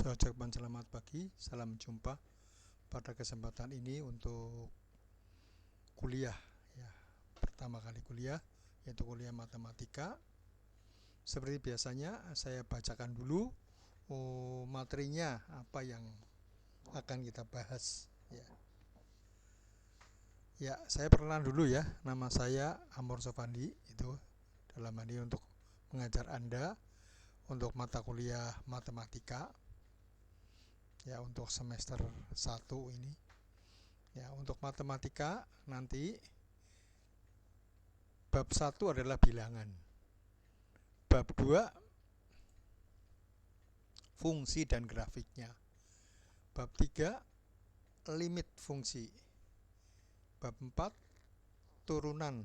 Saya ucapkan selamat pagi, salam jumpa pada kesempatan ini untuk kuliah ya. Pertama kali kuliah yaitu kuliah matematika. Seperti biasanya saya bacakan dulu materinya apa yang akan kita bahas ya. Ya, saya perkenalan dulu ya. Nama saya Amor Sofandi, itu dalam hal ini untuk mengajar Anda untuk mata kuliah matematika. Ya, untuk semester 1 ini. Ya, untuk matematika nanti bab 1 adalah bilangan. Bab 2 fungsi dan grafiknya. Bab 3 limit fungsi. Bab 4 turunan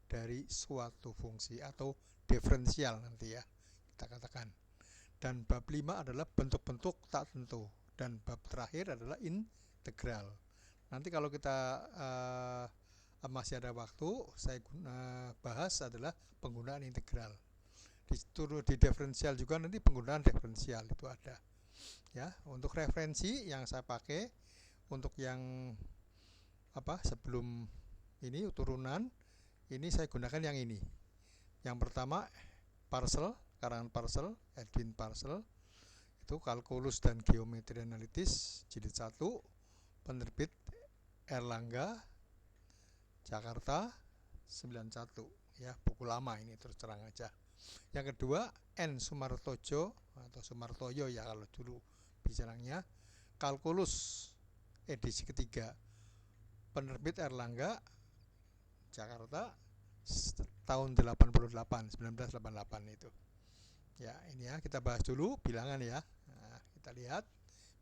dari suatu fungsi atau diferensial nanti ya kita katakan. Dan bab 5 adalah bentuk-bentuk tak tentu. Dan bab terakhir adalah integral. Nanti kalau kita masih ada waktu, saya bahas adalah penggunaan integral. Di diferensial juga nanti penggunaan diferensial itu ada. Ya, untuk referensi yang saya pakai untuk yang sebelum ini turunan, ini saya gunakan yang ini. Yang pertama Parcel, karangan Parcel, Edwin Parcel. Itu kalkulus dan geometri analitis jilid 1, penerbit Erlangga, Jakarta 91 ya, buku lama ini terus terang aja. Yang kedua N Sumartojo atau Sumartoyo ya kalau dulu bicaranya, kalkulus edisi ketiga, penerbit Erlangga, Jakarta tahun 1988 itu. Ya, ini ya kita bahas dulu bilangan ya. Nah, kita lihat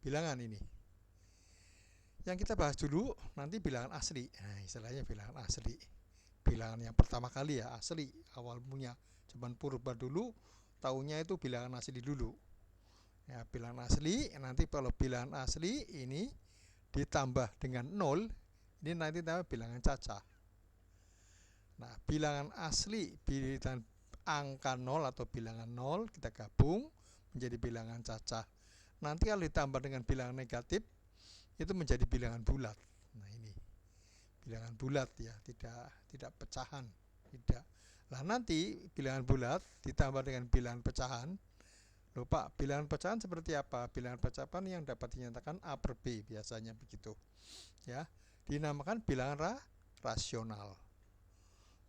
bilangan ini. Yang kita bahas dulu nanti bilangan asli. Nah, istilahnya bilangan asli. Bilangan yang pertama kali ya, asli, awal punya. Cuman purba dulu, tahunya itu bilangan asli dulu. Ya, bilangan asli, nanti kalau bilangan asli ini ditambah dengan 0, ini nanti tambah bilangan cacah. Nah, bilangan asli, bilangan angka 0 atau bilangan 0 kita gabung menjadi bilangan cacah. Nanti kalau ditambah dengan bilangan negatif itu menjadi bilangan bulat. Nah, ini bilangan bulat ya, tidak pecahan, tidak. Nah, nanti bilangan bulat ditambah dengan bilangan pecahan. Lupa, bilangan pecahan seperti apa? Bilangan pecahan yang dapat dinyatakan A per B, biasanya begitu. Ya, dinamakan bilangan rasional.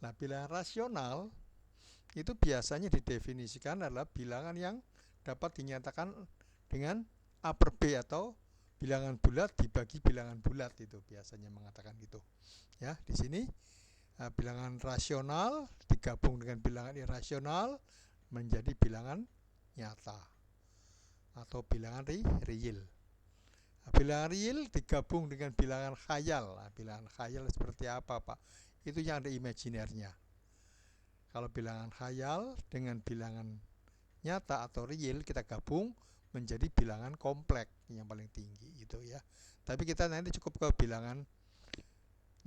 Nah, bilangan rasional itu biasanya didefinisikan adalah bilangan yang dapat dinyatakan dengan A per B atau bilangan bulat dibagi bilangan bulat, itu biasanya mengatakan gitu. Ya, di sini bilangan rasional digabung dengan bilangan irasional menjadi bilangan nyata atau bilangan real. Nah, bilangan real digabung dengan bilangan khayal. Nah, bilangan khayal seperti apa, Pak? Itu yang ada imajinernya. Kalau bilangan khayal dengan bilangan nyata atau real kita gabung menjadi bilangan kompleks yang paling tinggi itu ya. Tapi kita nanti cukup ke bilangan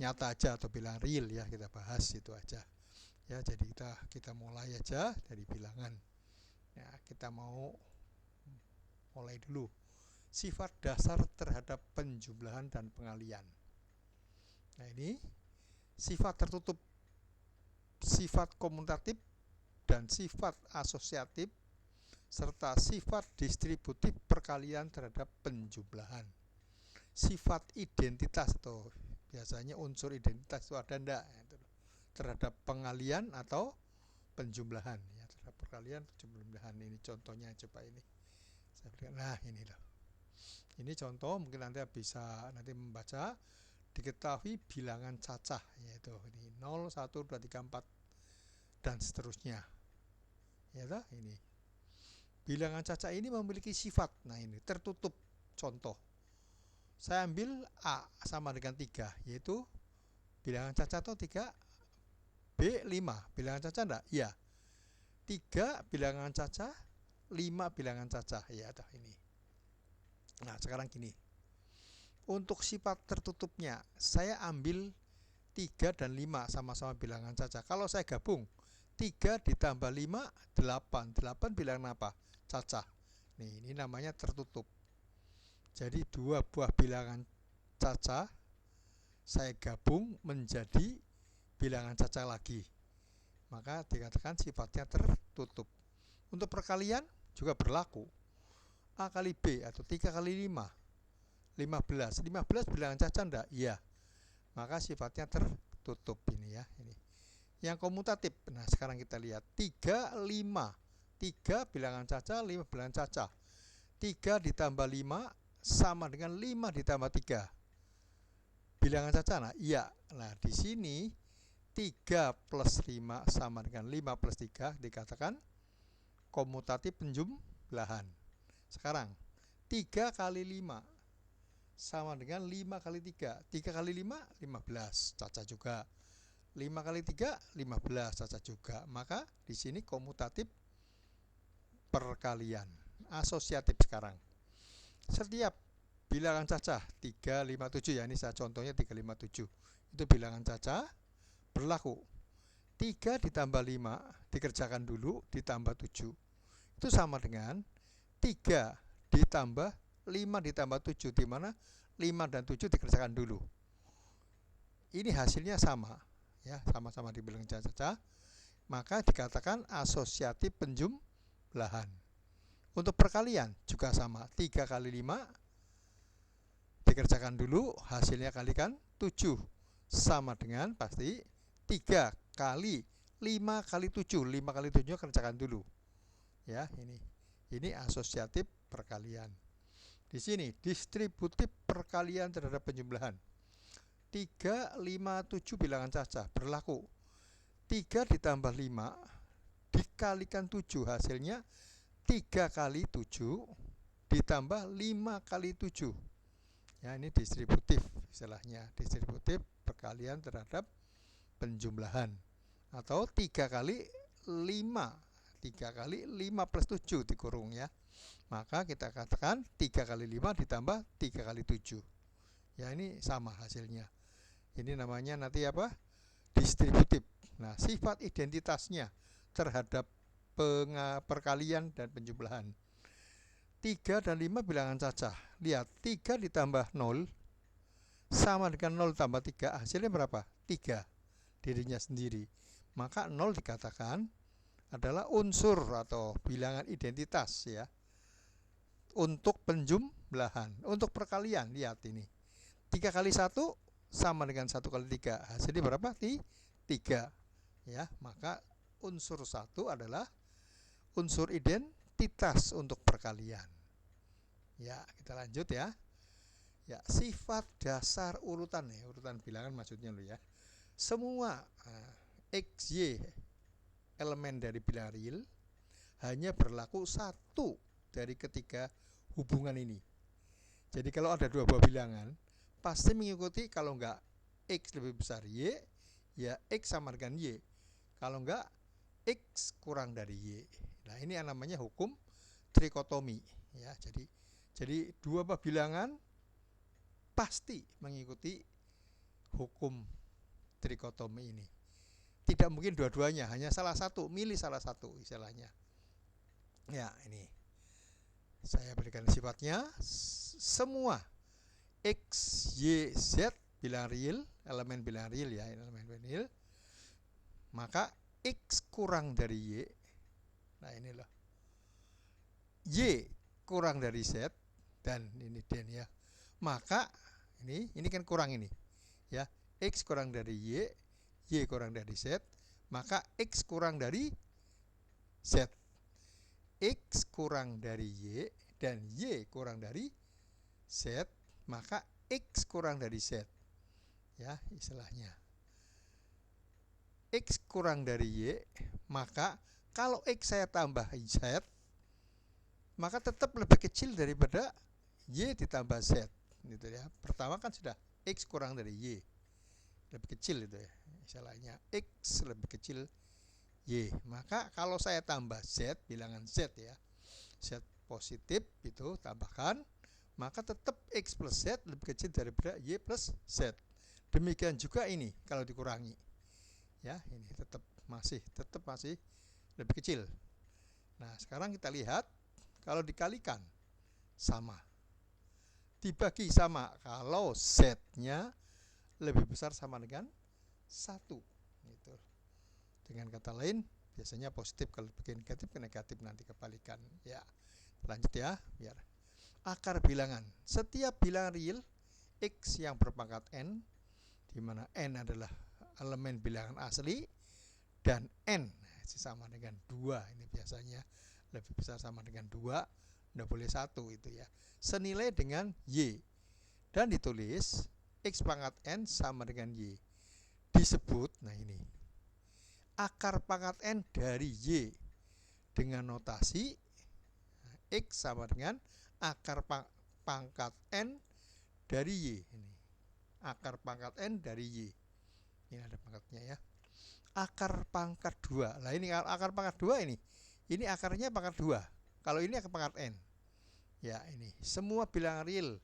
nyata aja atau bilangan real ya, kita bahas itu aja. Ya, jadi kita mulai aja dari bilangan. Ya, kita mau mulai dulu. Sifat dasar terhadap penjumlahan dan pengalian. Nah, ini sifat tertutup, sifat komutatif dan sifat asosiatif serta sifat distributif perkalian terhadap penjumlahan. Sifat identitas atau biasanya unsur identitas itu ada enggak terhadap pengalian atau penjumlahan ya, terhadap perkalian penjumlahan. Ini contohnya coba ini. Nah, ini loh. Ini contoh, mungkin nanti bisa membaca. Diketahui bilangan cacah yaitu ini 0, 1, 2, 3, 4 dan seterusnya. Ya toh, ini. Bilangan cacah ini memiliki sifat. Nah, ini tertutup. Contoh. Saya ambil A sama dengan 3, yaitu bilangan cacah atau 3 B 5. Bilangan cacah enggak? Iya. 3 bilangan cacah, 5 bilangan cacah. Ya toh, ini. Nah, sekarang gini. Untuk sifat tertutupnya, saya ambil 3 dan 5 sama-sama bilangan cacah. Kalau saya gabung, 3 ditambah 5, 8. 8 bilangan apa? Cacah. Nih, ini namanya tertutup. Jadi dua buah bilangan caca saya gabung menjadi bilangan caca lagi. Maka dikatakan sifatnya tertutup. Untuk perkalian juga berlaku. A kali B atau 3 kali 5, 15. 15 bilangan caca enggak? Iya. Maka sifatnya tertutup ini ya. Ini. Yang komutatif. Nah, sekarang kita lihat 3, 5. 3 bilangan caca, 5 bilangan caca. 3 ditambah 5 sama dengan 5 ditambah 3. Bilangan caca. Nah, iya. Nah, di sini 3 plus 5 sama dengan 5 plus 3 dikatakan komutatif penjumlahan. Sekarang 3 kali 5 sama dengan 5 kali 3. 3 kali 5, 15. Caca juga. 5 kali 3, 15. Caca juga. Maka di sini komutatif perkalian. Asosiatif sekarang. Setiap bilangan caca 357 ya, ini saya contohnya 357. Itu bilangan caca berlaku 3 ditambah 5 dikerjakan dulu ditambah 7. Itu sama dengan 3 ditambah 5 ditambah 7, di mana 5 dan 7 dikerjakan dulu. Ini hasilnya sama ya, sama-sama di bilangan caca. Maka dikatakan asosiatif penjumlahan. Untuk perkalian juga sama, 3 kali 5 dikerjakan dulu, hasilnya kalikan 7 sama dengan pasti 3 kali 5 kali 7. 5 kali 7 kerjakan dulu. Ya, ini asosiatif perkalian. Di sini distributif perkalian terhadap penjumlahan. 3, 5, 7 bilangan caca berlaku. 3 ditambah 5 dikalikan 7, hasilnya 3 kali 7 ditambah 5 kali 7. Ya, ini distributif istilahnya, distributif perkalian terhadap penjumlahan. Atau 3 kali 5. 3 kali 5 plus 7 dikurung ya. Maka kita katakan 3 kali 5 ditambah 3 kali 7. Ya, ini sama hasilnya. Ini namanya nanti apa? Distributif. Nah, sifat identitasnya terhadap perkalian dan penjumlahan. 3 dan 5 bilangan caca. Lihat, 3 ditambah 0 sama dengan 0 tambah 3. Hasilnya berapa? 3. Dirinya sendiri. Maka 0 dikatakan adalah unsur atau bilangan identitas ya. Untuk penjumlahan. Untuk perkalian, lihat ini. 3 kali 1 sama dengan 1 kali 3. Hasilnya berapa? 3. Ya, maka unsur 1 adalah unsur identitas untuk perkalian. Ya, kita lanjut ya. Ya, sifat dasar urutan ya, urutan bilangan maksudnya lo ya. Semua X, Y elemen dari bilangan real hanya berlaku satu dari ketiga hubungan ini. Jadi kalau ada dua buah bilangan, pasti mengikuti kalau enggak X lebih besar Y, ya X sama dengan Y. Kalau enggak, X kurang dari Y. Nah, ini yang namanya hukum trikotomi ya. Jadi dua buah bilangan pasti mengikuti hukum trikotomi ini. Tidak mungkin dua-duanya, hanya salah satu, milih salah satu istilahnya. Ya, ini saya berikan sifatnya. Semua X, Y, Z bilangan real, elemen bilangan real ya, elemen bilangan real. Maka X kurang dari Y. Nah, ini loh. Y kurang dari Z dan ini dan ya. Maka ini kan kurang ini. Ya, X kurang dari Y, Y kurang dari Z, maka X kurang dari Z. X kurang dari Y dan Y kurang dari Z, maka X kurang dari Z. Ya, istilahnya. X kurang dari Y, maka kalau X saya tambah Z, maka tetap lebih kecil daripada Y ditambah Z. Gitu ya. Pertama kan sudah X kurang dari Y. Lebih kecil itu ya. Istilahnya X lebih kecil Y. Maka kalau saya tambah Z, bilangan Z ya, Z positif itu tambahkan, maka tetap X plus Z lebih kecil daripada Y plus Z. Demikian juga ini kalau dikurangi. Ya, ini tetap masih lebih kecil. Nah, sekarang kita lihat Kalau dikalikan sama. Dibagi sama kalau Z-nya lebih besar sama dengan 1. Gitu. Dengan kata lain, biasanya positif, kalau bagi negatif ke negatif, nanti kebalikan. Ya, lanjut ya, biar akar bilangan. Setiap bilangan real X yang berpangkat N, di mana N adalah elemen bilangan asli, dan N sama dengan 2, ini biasanya lebih besar sama dengan 2, tidak boleh 1 itu ya, senilai dengan Y, dan ditulis X pangkat N sama dengan Y, disebut, nah ini, akar pangkat N dari Y dengan notasi X sama dengan akar pangkat N dari Y. Ini akar pangkat N dari Y, ini ada pangkatnya ya. Akar pangkat 2, lah ini akar pangkat 2, ini akarnya pangkat 2, kalau ini akar pangkat N ya. Ini semua bilangan real,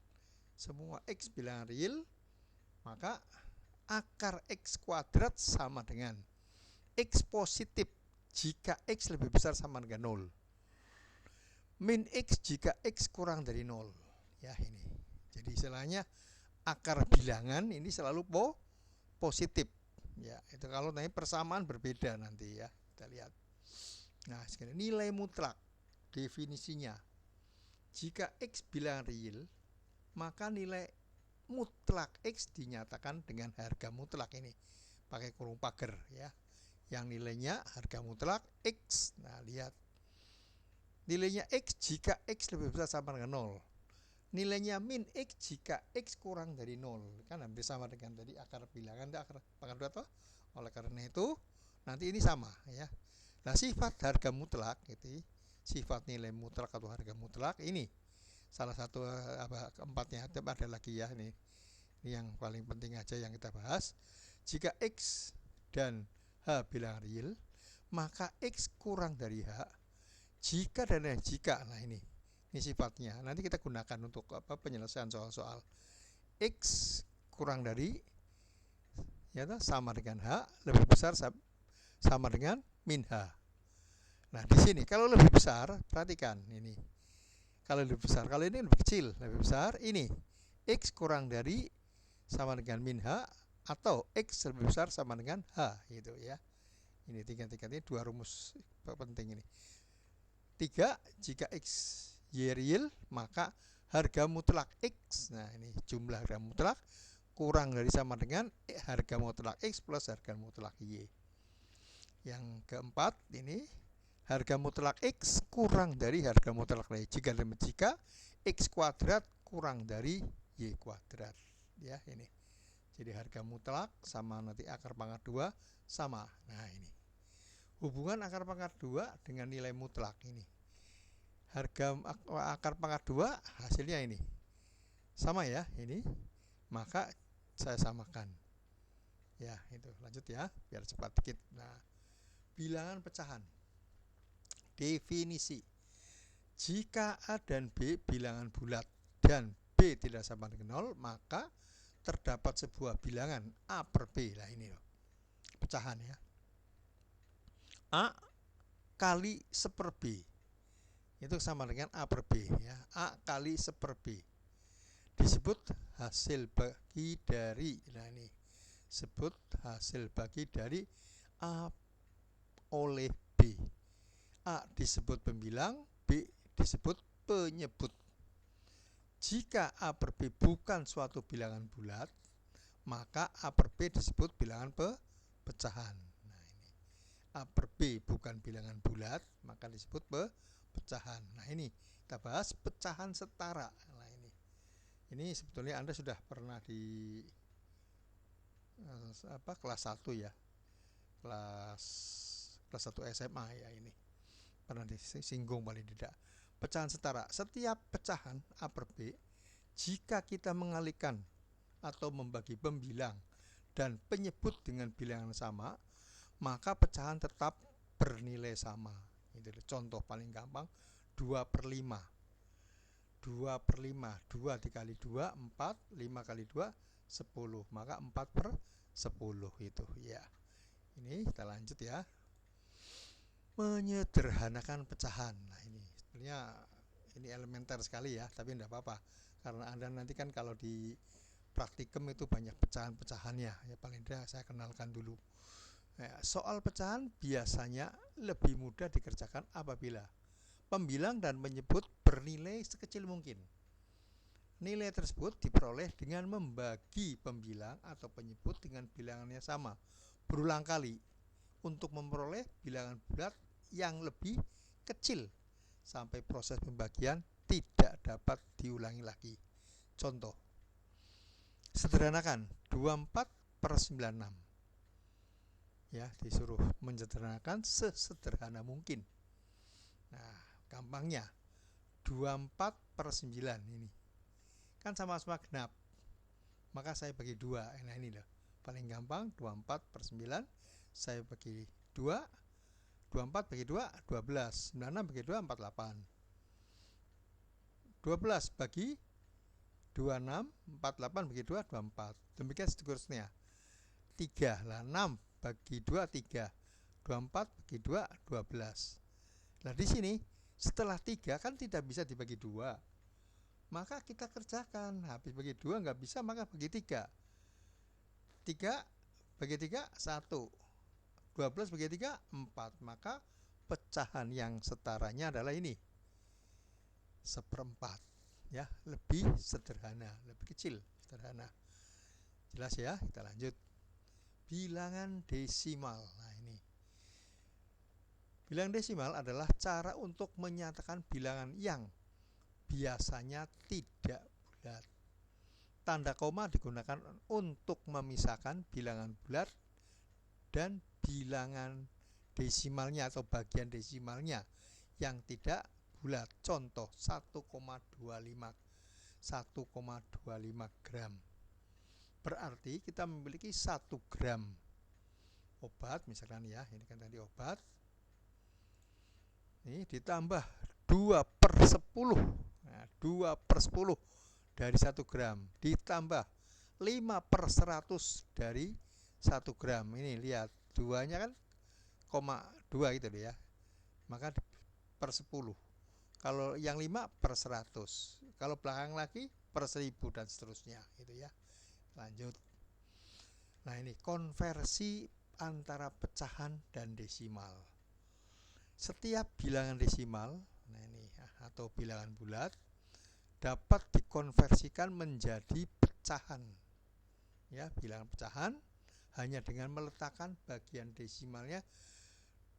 semua X bilangan real, maka akar X kuadrat sama dengan X positif jika X lebih besar sama dengan 0, min X jika X kurang dari 0 ya. Ini jadi istilahnya akar bilangan ini selalu positif ya. Itu kalau nanti persamaan berbeda nanti ya, kita lihat. Nah, sekarang nilai mutlak definisinya, jika X bilangan real, maka nilai mutlak X dinyatakan dengan harga mutlak, ini pakai kurung pagar ya, yang nilainya harga mutlak X. Nah, lihat nilainya X jika X lebih besar sama dengan 0, nilainya min X jika X kurang dari 0, kan hampir sama dengan tadi akar bilangan, akar pangkat 2 toh. Oleh karena itu nanti ini sama ya. Nah, sifat harga mutlak itu, sifat nilai mutlak atau harga mutlak, ini salah satu keempatnya, ada lagi ya, ini yang paling penting aja yang kita bahas. Jika X dan H bilangan real, maka X kurang dari H jika dan jika, nah ini sifatnya nanti kita gunakan untuk penyelesaian soal-soal. X kurang dari ya sama dengan H, lebih besar sama dengan min H. Nah, di sini kalau lebih besar, perhatikan ini, kalau lebih besar, kalau ini lebih kecil, lebih besar, ini X kurang dari sama dengan min H, atau X lebih besar sama dengan H gitu ya. Ini tiga ini 2 rumus penting ini. 3, jika X Y real, maka harga mutlak X, nah ini jumlah harga mutlak kurang dari sama dengan harga mutlak X plus harga mutlak Y. Yang keempat, ini harga mutlak X kurang dari harga mutlak Y jika X kuadrat kurang dari Y kuadrat ya. Ini jadi harga mutlak sama nanti akar pangkat 2 sama. Nah, ini hubungan akar pangkat 2 dengan nilai mutlak, ini harga akar pangkat 2 hasilnya ini sama ya, ini maka saya samakan ya. Itu lanjut ya biar cepat dikit. Nah, bilangan pecahan, definisi, jika A dan B bilangan bulat dan B tidak sama dengan 0, maka terdapat sebuah bilangan A per B. Lah ini loh, pecahan ya. A kali 1/B itu sama dengan A per B ya. A kali 1/B disebut hasil bagi dari, nah ini sebut hasil bagi dari A oleh B. A disebut pembilang, B disebut penyebut. Jika A per B bukan suatu bilangan bulat, maka A per B disebut bilangan pecahan. Nah, ini A per B bukan bilangan bulat, maka disebut pecahan. Nah, ini kita bahas pecahan setara. Nah, ini sebetulnya Anda sudah pernah di kelas 1 ya, kelas 1 SMA ya, ini pernah disinggung paling tidak. Pecahan setara, setiap pecahan A per B, jika kita mengalihkan atau membagi pembilang dan penyebut dengan bilangan sama, maka pecahan tetap bernilai sama. Itu contoh paling gampang, 2/5. 2/5, 2 dikali 2, 4, 5 kali 2, 10, maka 4/10 itu ya. Ini kita lanjut ya. Menyederhanakan pecahan. Nah, ini sebenarnya ini elementer sekali ya, tapi tidak apa-apa karena Anda nanti kan kalau di praktikum itu banyak pecahan-pecahannya ya, paling tidak saya kenalkan dulu. Soal pecahan biasanya lebih mudah dikerjakan apabila pembilang dan penyebut bernilai sekecil mungkin. Nilai tersebut diperoleh dengan membagi pembilang atau penyebut dengan bilangannya sama berulang kali untuk memperoleh bilangan bulat yang lebih kecil sampai proses pembagian tidak dapat diulangi lagi. Contoh, sederhanakan 24/96. Ya, disuruh menyederhanakan sesederhana mungkin. Nah, gampangnya 24/9 ini kan sama-sama genap, maka saya bagi 2. Nah ini loh, paling gampang 24/9 saya bagi 2, 24 bagi 2 12, 96 bagi 2 48, 12 bagi 26, 48 bagi 2 24, demikian seterusnya. 3 lah, 6 bagi 2 3, 24 bagi 2 12. Nah di sini setelah 3 kan tidak bisa dibagi 2, maka kita kerjakan. Habis bagi 2 nggak bisa, maka bagi 3. 3 bagi 3 1, 12 bagi 3 4. Maka pecahan yang setaranya adalah ini, 1/4 ya, lebih sederhana, lebih kecil, sederhana. Jelas ya? Kita lanjut. Bilangan desimal. Nah ini, bilangan desimal adalah cara untuk menyatakan bilangan yang biasanya tidak bulat. Tanda koma digunakan untuk memisahkan bilangan bulat dan bilangan desimalnya atau bagian desimalnya yang tidak bulat. Contoh 1,25 gram. Berarti kita memiliki 1 gram obat, misalkan ya, ini kan tadi obat. Ini ditambah 2/10. Nah, 2/10 dari 1 gram ditambah 5/100 dari 1 gram. Ini lihat, 2-nya kan 0,2 gitu ya. Maka per 10. Kalau yang 5/100. Kalau belakang lagi per 1000 dan seterusnya gitu ya. Lanjut. Nah, ini konversi antara pecahan dan desimal. Setiap bilangan desimal, nah ini atau bilangan bulat, dapat dikonversikan menjadi pecahan. Ya, bilangan pecahan hanya dengan meletakkan bagian desimalnya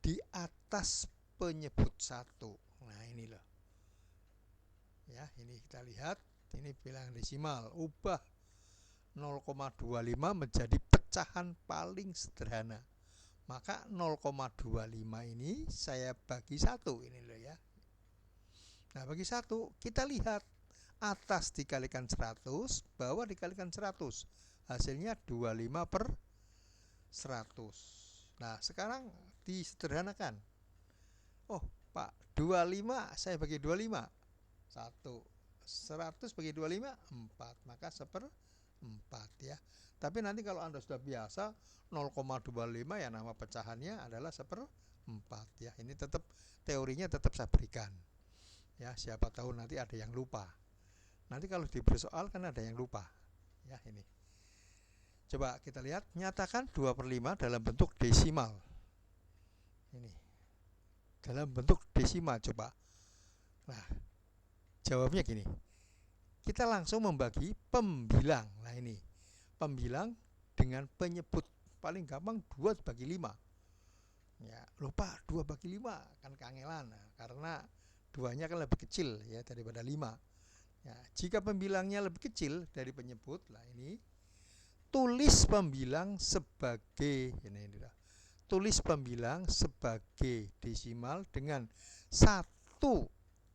di atas penyebut 1. Nah, ini loh. Ya, ini kita lihat, ini bilangan desimal. Ubah 0,25 menjadi pecahan paling sederhana. Maka 0,25 ini saya bagi 1, ini loh ya. Nah, bagi 1 kita lihat atas dikalikan 100, bawah dikalikan 100. Hasilnya 25/100. Nah, sekarang disederhanakan. Oh, Pak, 25 saya bagi 25. 1. 100 bagi 25 4, maka 1/4 ya. Tapi nanti kalau Anda sudah biasa 0,25 ya nama pecahannya adalah 1/4 ya. Ini tetap teorinya tetap saya berikan. Ya, siapa tahu nanti ada yang lupa. Nanti kalau diberi soal kan ada yang lupa. Ya, ini. Coba kita lihat, nyatakan 2/5 dalam bentuk desimal. Ini. Dalam bentuk desimal coba. Nah, jawabnya gini. Kita langsung membagi pembilang. Nah, ini. Pembilang dengan penyebut. Paling gampang 2/5. Ya, lupa 2/5 kan kangelan. Nah, karena 2-nya kan lebih kecil ya daripada 5. Ya, jika pembilangnya lebih kecil dari penyebut, lah ini tulis pembilang sebagai tulis pembilang sebagai desimal dengan 1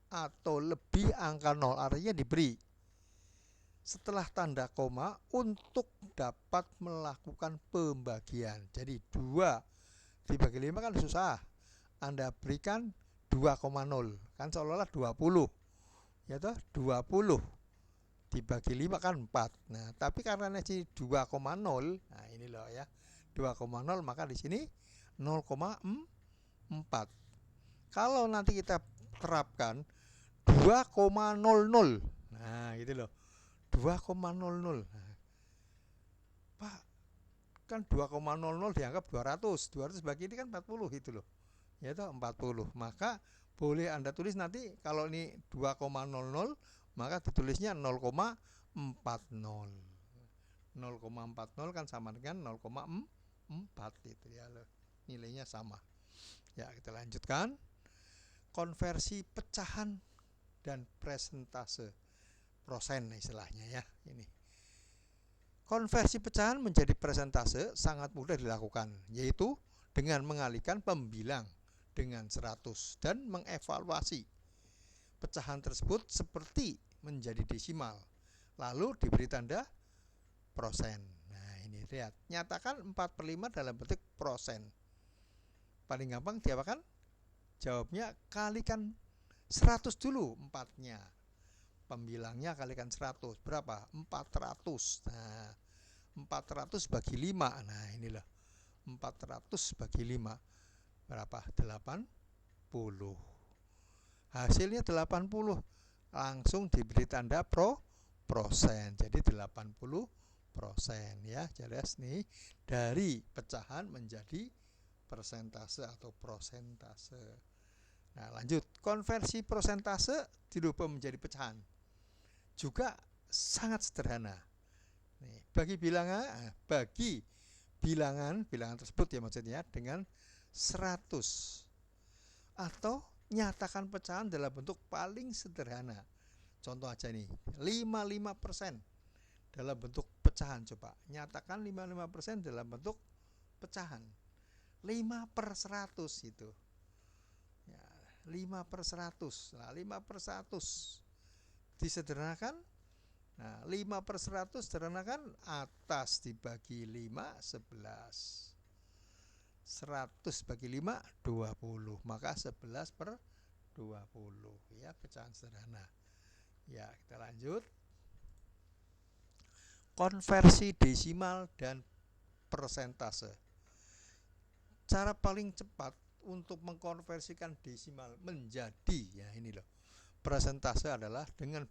atau lebih angka 0, artinya diberi setelah tanda koma untuk dapat melakukan pembagian. Jadi 2 dibagi 5 kan susah. Anda berikan 2,0 kan seolah-olah 20. Ya toh, 20 dibagi 5 kan 4. Nah, tapi karena ini 2,0, nah ini loh ya. 2,0 maka di sini 0,4. Kalau nanti kita terapkan 2,00. Nah gitu loh, 2,00. Nah, Pak, kan 2,00 dianggap 200 bagi ini kan 40 gitu loh, yaitu 40. Maka boleh Anda tulis nanti kalau ini 2,00 maka ditulisnya 0,40. 0,40 kan sama dengan 0,4 itu ya, nilainya sama. Ya, kita lanjutkan. Konversi pecahan dan presentase prosen istilahnya ya. Ini konversi pecahan menjadi presentase sangat mudah dilakukan, yaitu dengan mengalihkan pembilang dengan 100 dan mengevaluasi pecahan tersebut seperti menjadi desimal, lalu diberi tanda prosen. Nah ini lihat, nyatakan 4/5 dalam bentuk prosen. Paling gampang diapakan? Jawabnya kalikan 100 dulu 4-nya. Pembilangnya kalikan 100. Berapa? 400. Nah, 400 bagi 5. Nah, inilah. 400 bagi 5. Berapa? 80. Hasilnya 80. Langsung diberi tanda prosen. Jadi 80% ya. Jelas nih, dari pecahan menjadi persentase atau prosentase. Nah lanjut, konversi prosentase dirubah menjadi pecahan juga sangat sederhana. Nih, bagi bilangan tersebut ya maksudnya dengan 100, atau nyatakan pecahan dalam bentuk paling sederhana. Contoh aja nih, 55% dalam bentuk pecahan. Coba nyatakan 55% dalam bentuk pecahan. 5/100 itu ya, 5/100. Nah 5/100 disederhanakan. Nah 5/100 sederhanakan, atas dibagi 5 11, 100 bagi 5 20, maka 11/20 ya, pecahan sederhana. Ya, kita lanjut. Konversi desimal dan persentase. Cara paling cepat untuk mengkonversikan desimal menjadi ya ini loh, persentase adalah dengan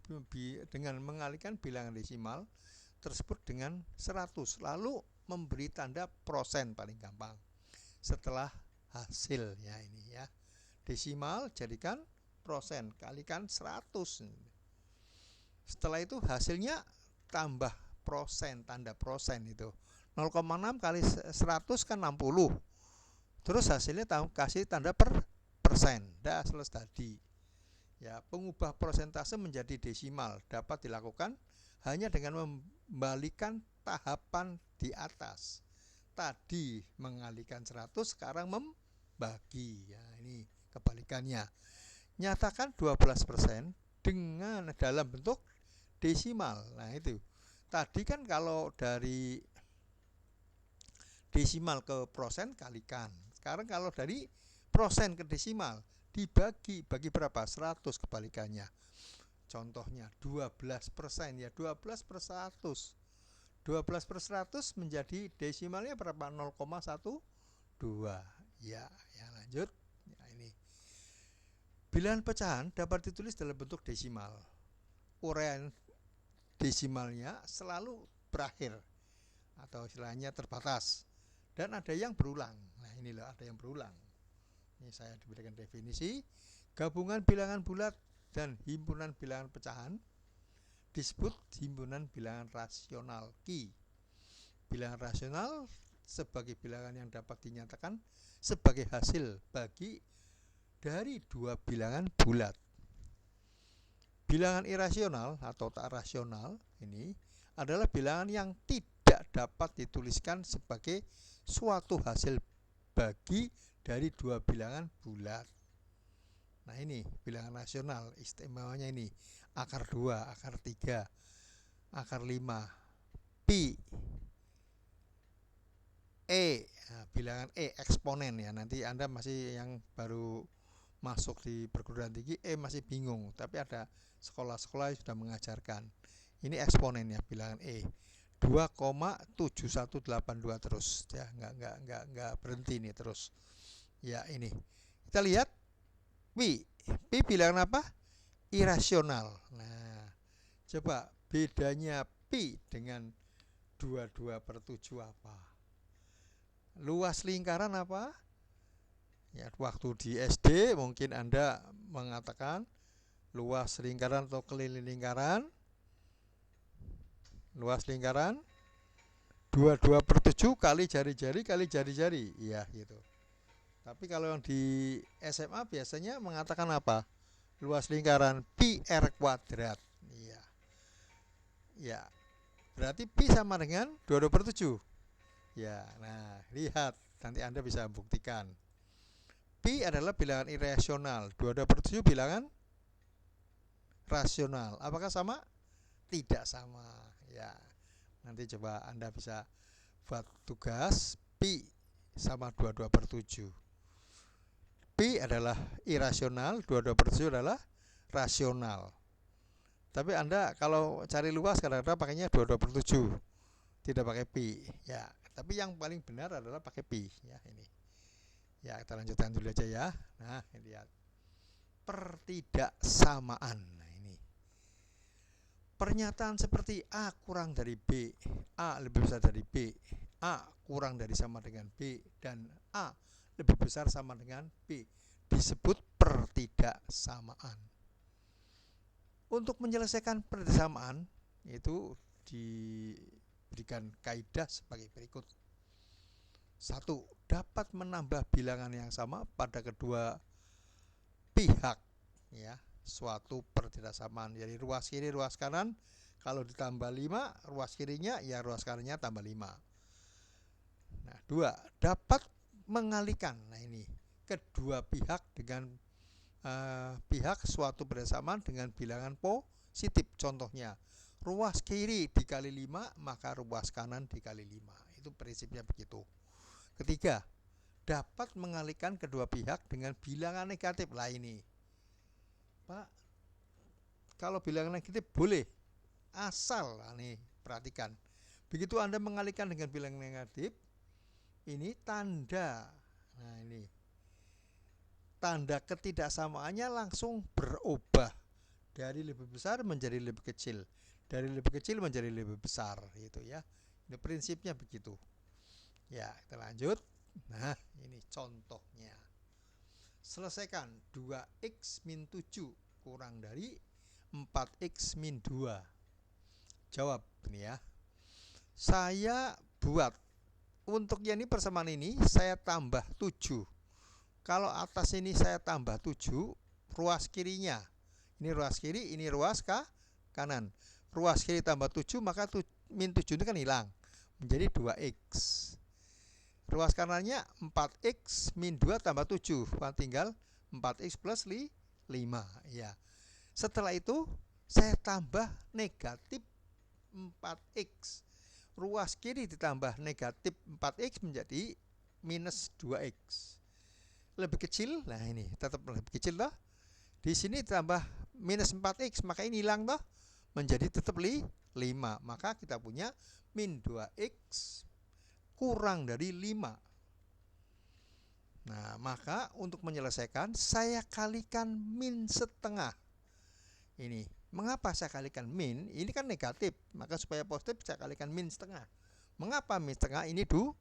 mengalihkan bilangan desimal tersebut dengan 100, lalu memberi tanda prosen paling gampang setelah hasil ya ini ya. Desimal jadikan prosen, kalikan 100. Setelah itu hasilnya tambah prosen, tanda prosen itu. 0,6 kali 100 kan 60. Terus hasilnya kasih tanda persen. Dah selesai tadi. Ya, pengubah persentase menjadi desimal dapat dilakukan hanya dengan membalikan tahapan di atas. Tadi mengalihkan 100, sekarang membagi. Ya, ini kebalikannya. Nyatakan 12% dengan dalam bentuk desimal. Nah, itu. Tadi kan kalau dari desimal ke prosen kalikan. Sekarang kalau dari prosen ke desimal dibagi, bagi berapa? 100 kebalikannya. Contohnya 12% ya, 12/100. 12/100 menjadi desimalnya berapa? 0,12. Ya, lanjut. Ya, ini. Bilangan pecahan dapat ditulis dalam bentuk desimal. Uraian desimalnya selalu berakhir atau istilahnya terbatas, dan ada yang berulang. Nah inilah, ada yang berulang. Ini saya diberikan definisi. Gabungan bilangan bulat dan himpunan bilangan pecahan disebut himpunan bilangan rasional Ki. Bilangan rasional sebagai bilangan yang dapat dinyatakan sebagai hasil bagi dari dua bilangan bulat. Bilangan irasional atau tak rasional ini adalah bilangan yang tidak dapat dituliskan sebagai suatu hasil bagi dari dua bilangan bulat. Nah ini bilangan rasional, istimewanya ini akar 2, akar 3, akar 5, pi, e. Nah, bilangan e eksponen ya. Nanti Anda masih yang baru masuk di perguruan tinggi masih bingung, tapi ada sekolah-sekolah yang sudah mengajarkan. Ini eksponen ya, bilangan e. 2,7182 terus ya, nggak berhenti nih terus ya. Ini kita lihat pi bilangan apa? irasional. Nah, coba bedanya pi dengan 22/7 apa? Luas lingkaran apa? Ya, waktu di SD mungkin Anda mengatakan luas lingkaran atau keliling lingkaran. Luas lingkaran 22/7 kali jari-jari kali jari-jari. Iya, gitu. Tapi kalau yang di SMA biasanya mengatakan apa? Luas lingkaran pi r kuadrat. Iya. Ya. Berarti pi sama dengan 22/7. Ya, nah, lihat. Nanti Anda bisa buktikan. Pi adalah bilangan irasional, 22/7 bilangan rasional. Apakah sama? Tidak sama. Ya. Nanti coba Anda bisa buat tugas pi sama 22/7. Pi adalah irasional, 22/7 adalah rasional. Tapi Anda kalau cari luas kadang-kadang pakainya 22/7. Tidak pakai pi, ya. Tapi yang paling benar adalah pakai pi, ya ini. Ya, kita lanjutkan dulu aja ya. Nah, lihat. Pertidaksamaan. Nah, ini. Pernyataan seperti A kurang dari B, A lebih besar dari B, A kurang dari sama dengan B, dan A lebih besar sama dengan B disebut pertidaksamaan. Untuk menyelesaikan pertidaksamaan itu diberikan kaidah sebagai berikut. 1. Dapat menambah bilangan yang sama pada kedua pihak, ya, suatu pertidaksamaan. Jadi ruas kiri ruas kanan kalau ditambah 5, ruas kirinya ya ruas kanannya tambah 5. Nah, 2. Dapat mengalihkan. Nah, ini kedua pihak dengan pihak suatu pertidaksamaan dengan bilangan positif. Contohnya, ruas kiri dikali 5 maka ruas kanan dikali 5. Itu prinsipnya begitu. Ketiga, dapat mengalihkan kedua pihak dengan bilangan negatif. Lah ini, Pak, kalau bilangan negatif boleh, asal, nih perhatikan. Begitu Anda mengalihkan dengan bilangan negatif, ini tanda, nah ini, tanda ketidaksamaannya langsung berubah dari lebih besar menjadi lebih kecil, dari lebih kecil menjadi lebih besar, gitu ya. Ini prinsipnya begitu. Ya, kita lanjut. Nah, ini contohnya. Selesaikan 2x min 7 kurang dari 4x min 2. Jawab ini ya. Saya buat untuk yang ini persamaan ini saya tambah 7. Kalau atas ini saya tambah 7, ruas kirinya. Ini ruas kiri, ini ruas kanan. Ruas kiri tambah 7, maka min 7 itu kan hilang. Menjadi 2x. Ruas kanannya 4x min 2 tambah 7. Tinggal 4x plus 5. Ya. Setelah itu saya tambah negatif 4x. Ruas kiri ditambah negatif 4x menjadi minus 2x. Lebih kecil, nah ini tetap lebih kecil toh. Di sini ditambah minus 4x, maka ini hilang toh. Menjadi tetap 5. Maka kita punya min 2x kurang dari 5. Nah, maka untuk menyelesaikan saya kalikan min setengah. Ini, mengapa saya kalikan min? Ini kan negatif, maka supaya positif saya kalikan min setengah. Mengapa min setengah? Ini 2.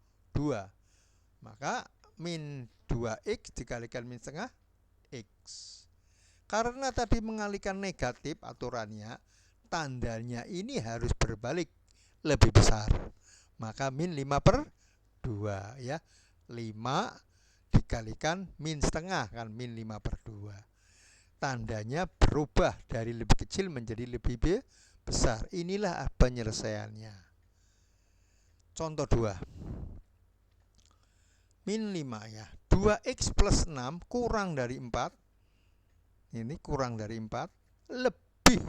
Maka min 2x dikalikan min setengah x. Karena tadi mengalihkan negatif aturannya, tandanya ini harus berbalik, lebih besar. Maka min 5/2 ya. 5 dikalikan min setengah kan min 5/2. Tandanya berubah dari lebih kecil menjadi lebih besar. Inilah penyelesaiannya. Contoh 2. Min 5 ya. 2x plus 6 kurang dari 4. Ini kurang dari 4 lebih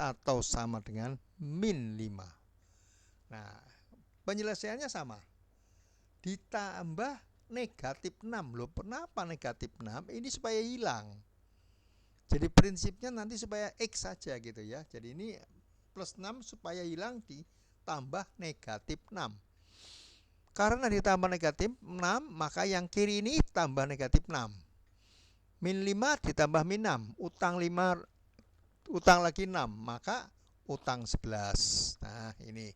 atau sama dengan min 5. Nah, penyelesaiannya sama. Ditambah negatif 6. Loh, kenapa negatif 6? Ini supaya hilang. Jadi prinsipnya nanti supaya x saja gitu ya. Jadi ini plus 6 supaya hilang ditambah negatif 6. Karena ditambah negatif 6, maka yang kiri ini tambah negatif 6. Min 5 ditambah min 6. Utang 5 utang lagi 6, maka utang 11. Nah, ini.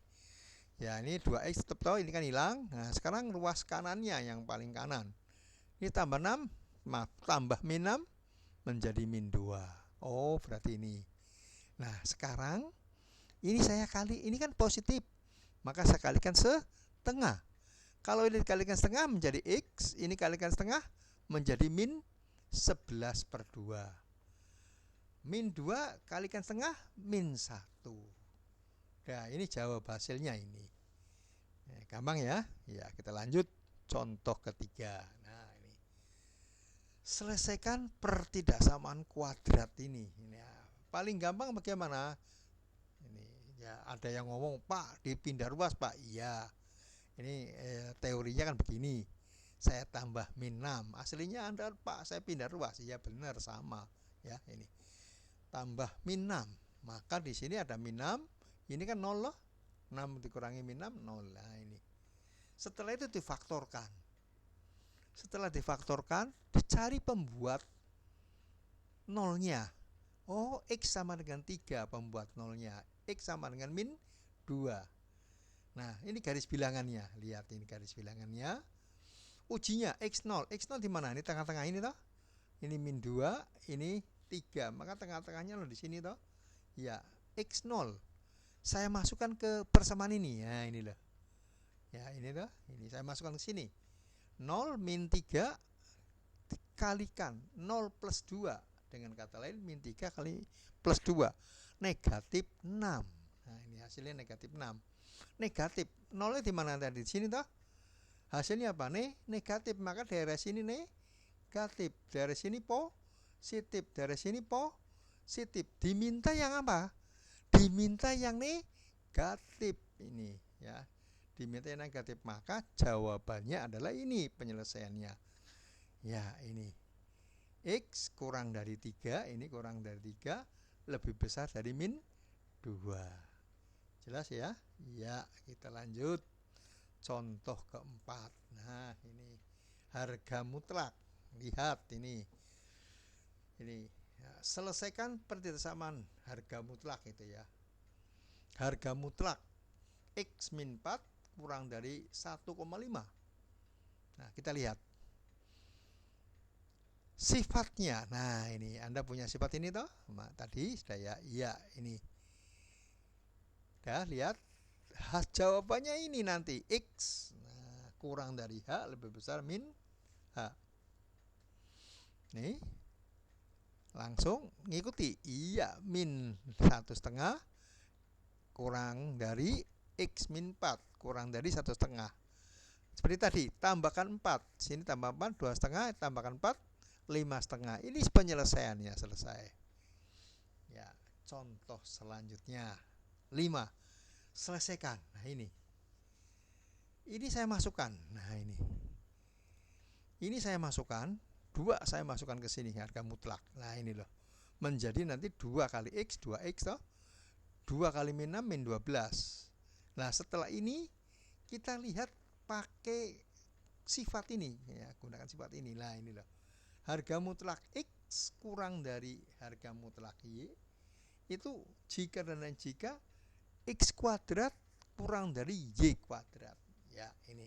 Ya, ini 2X tetap tahu ini kan hilang. Nah, sekarang ruas kanannya yang paling kanan. Ini tambah 6, maaf, tambah min 6 menjadi min 2. Oh, berarti ini. Nah, sekarang ini saya kali, ini kan positif. Maka saya kalikan setengah. Kalau ini dikalikan setengah menjadi X, ini kalikan setengah menjadi min 11/2. Min 2 kalikan setengah min 1. Nah, ini jawab hasilnya ini. Nah, gampang ya. Ya, kita lanjut contoh ketiga. Nah, ini. Selesaikan pertidaksamaan kuadrat ini. Ya, paling gampang bagaimana? Ini ya, ada yang ngomong, "Pak, dipindah ruas, Pak." Iya. Ini teorinya kan begini. Saya tambah min 6. Aslinya Anda, "Pak, saya pindah ruas." Iya, benar, sama. Ya, ini. Tambah min 6. Maka di sini ada min 6. Ini kan 0 loh. 6 dikurangi min 6, 0. Nah, ini. Setelah itu difaktorkan. Setelah difaktorkan, dicari pembuat nolnya. Oh, X sama dengan 3 pembuat nolnya. X sama dengan min 2. Nah, ini garis bilangannya. Lihat ini garis bilangannya. Ujinya X0. X0 di mana? Ini tengah-tengah ini toh. Ini min 2, ini 3. Maka tengah-tengahnya loh di sini toh. Ya, X0. Saya masukkan ke persamaan ini. Ya, ini loh. Ya, ini toh. Ini saya masukkan ke sini. 0 min 3 dikalikan 0 plus 2. Dengan kata lain min 3 kali plus 2. Negatif 6. Nah, ini hasilnya negatif 6. Negatif. Nolnya di mana tadi? Di sini toh. Hasilnya apa nih? Negatif. Maka daerah sini negatif. Daerah sini positif. Daerah sini positif. Diminta yang apa? Diminta yang negatif ini ya. Diminta yang negatif. Maka jawabannya adalah ini penyelesaiannya. Ya, ini. X kurang dari 3, ini kurang dari 3 lebih besar dari min 2. Jelas ya? Ya, kita lanjut. Contoh keempat. Nah, ini harga mutlak. Lihat ini. Ini ya, selesaikan pertidaksamaan harga mutlak itu ya. Harga mutlak X min 4 kurang dari 1,5. Nah, kita lihat. Sifatnya. Nah, ini Anda punya sifat ini toh? Nah, tadi saya iya ini. Dah lihat. Jawabannya ini nanti X. Nah, kurang dari H lebih besar min H. Nih. Langsung ngikuti. Iya, min 1,5 kurang dari X min 4 kurang dari 1,5. Seperti tadi, tambahkan 4. Sini tambah 4, 2,5, tambahkan 4, 5,5. Ini penyelesaiannya selesai. Ya, contoh selanjutnya 5. Selesaikan. Nah, ini. Ini saya masukkan. Nah, ini. Ini saya masukkan, 2 saya masukkan ke sini harga mutlak. Nah, ini loh. Menjadi nanti 2 kali X, 2X toh. 2 kali min 6 min 12. Nah, setelah ini kita lihat pakai sifat ini ya, gunakan sifat ini. Nah, ini loh. Harga mutlak X kurang dari harga mutlak Y itu jika dan jika X kuadrat kurang dari Y kuadrat. Ya, ini.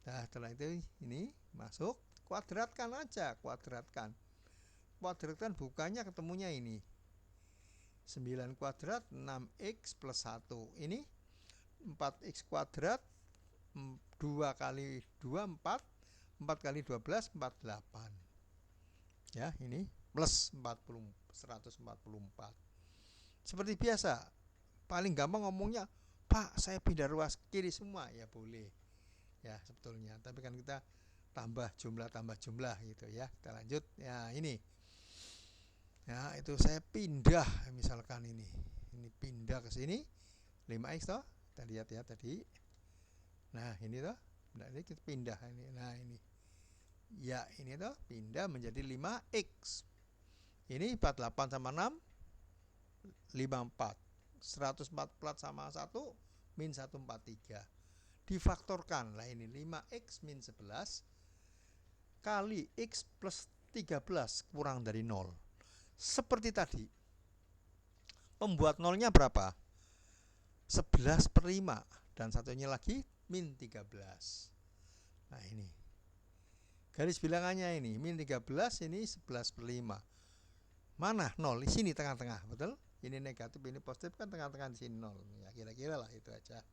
Nah, setelah itu ini masuk, kuadratkan aja, kuadratkan. Kuadratkan bukannya ketemunya ini. 9 kuadrat 6X plus 1. Ini 4X kuadrat 2 kali 2 4. 4 kali 12 48. Ya, ini plus 144. Seperti biasa, paling gampang ngomongnya, "Pak, saya pindah ruas kiri semua." Ya boleh. Ya, sebetulnya. Tapi kan kita tambah jumlah gitu ya. Kita lanjut. Ya, ini. Ya, itu saya pindah misalkan ini. Ini pindah ke sini 5X toh. Kita lihat ya tadi. Nah, ini toh. Nah, ini kita pindah ini. Nah, ini. Ya, ini toh pindah menjadi 5X. Ini 48 sama 6 54. 144 sama 1 min 143. Difaktorkan. Lah ini 5X min 11 kali X plus 13 kurang dari 0. Seperti tadi. pembuat nolnya berapa? 11/5 dan satunya lagi min 13. Nah ini garis bilangannya ini min 13, ini 11/5. Mana 0? Di sini tengah-tengah, betul? Ini negatif, ini positif, kan tengah-tengah di sini 0. Ya kira-kira lah itu aja.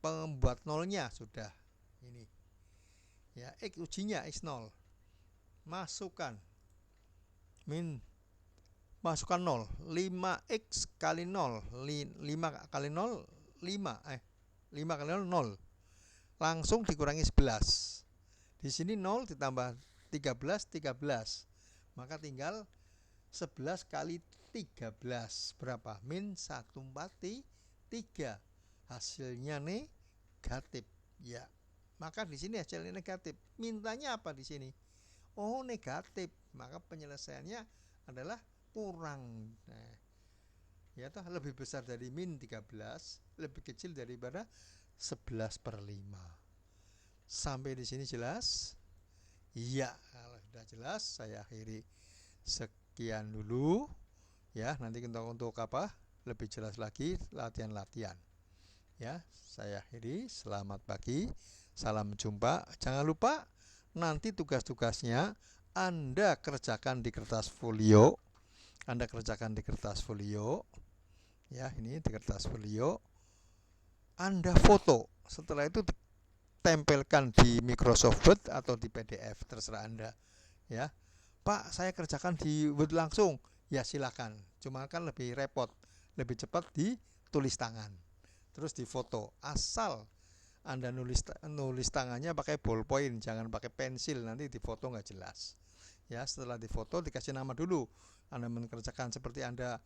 Pembuat nolnya sudah ini. Ya, X ujinya X0. Masukkan masukkan 0. 5X kali 0. 5 kali 0 5 5 kali 0 0. Langsung dikurangi 11. Di sini 0 ditambah 13 13. Maka tinggal 11 kali 13 berapa? Min 1/3. Hasilnya negatif. Ya. Maka di sini hasilnya negatif. Mintanya apa di sini? Oh, negatif. Maka penyelesaiannya adalah kurang. Nah, ya toh lebih besar dari min 13, lebih kecil daripada 11/5. Sampai di sini jelas? Iya, kalau sudah jelas saya akhiri. Sekian dulu ya, nanti untuk apa lebih jelas lagi latihan-latihan ya. Saya akhiri, selamat pagi, salam jumpa. Jangan lupa nanti tugas-tugasnya Anda kerjakan di kertas folio. Ya, ini di kertas folio Anda foto, setelah itu tempelkan di Microsoft Word atau di PDF, terserah Anda ya. Pak, saya kerjakan di Word langsung. Ya silakan, cuma kan lebih repot, lebih cepat ditulis tangan terus difoto. Asal Anda nulis tangannya pakai ballpoint, jangan pakai pensil, nanti difoto nggak jelas ya. Setelah difoto dikasih nama dulu. Anda mengerjakan seperti Anda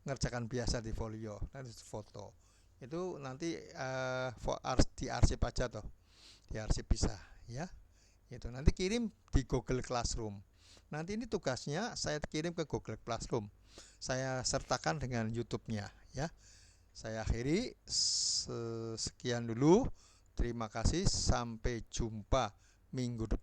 ngerjakan biasa di folio, nanti foto itu nanti diarsip aja toh, diarsip bisa ya. Itu nanti kirim di Google Classroom. Nanti ini tugasnya saya kirim ke Google Classroom, saya sertakan dengan YouTube-nya ya. Saya akhiri, sekian dulu, terima kasih, sampai jumpa minggu depan.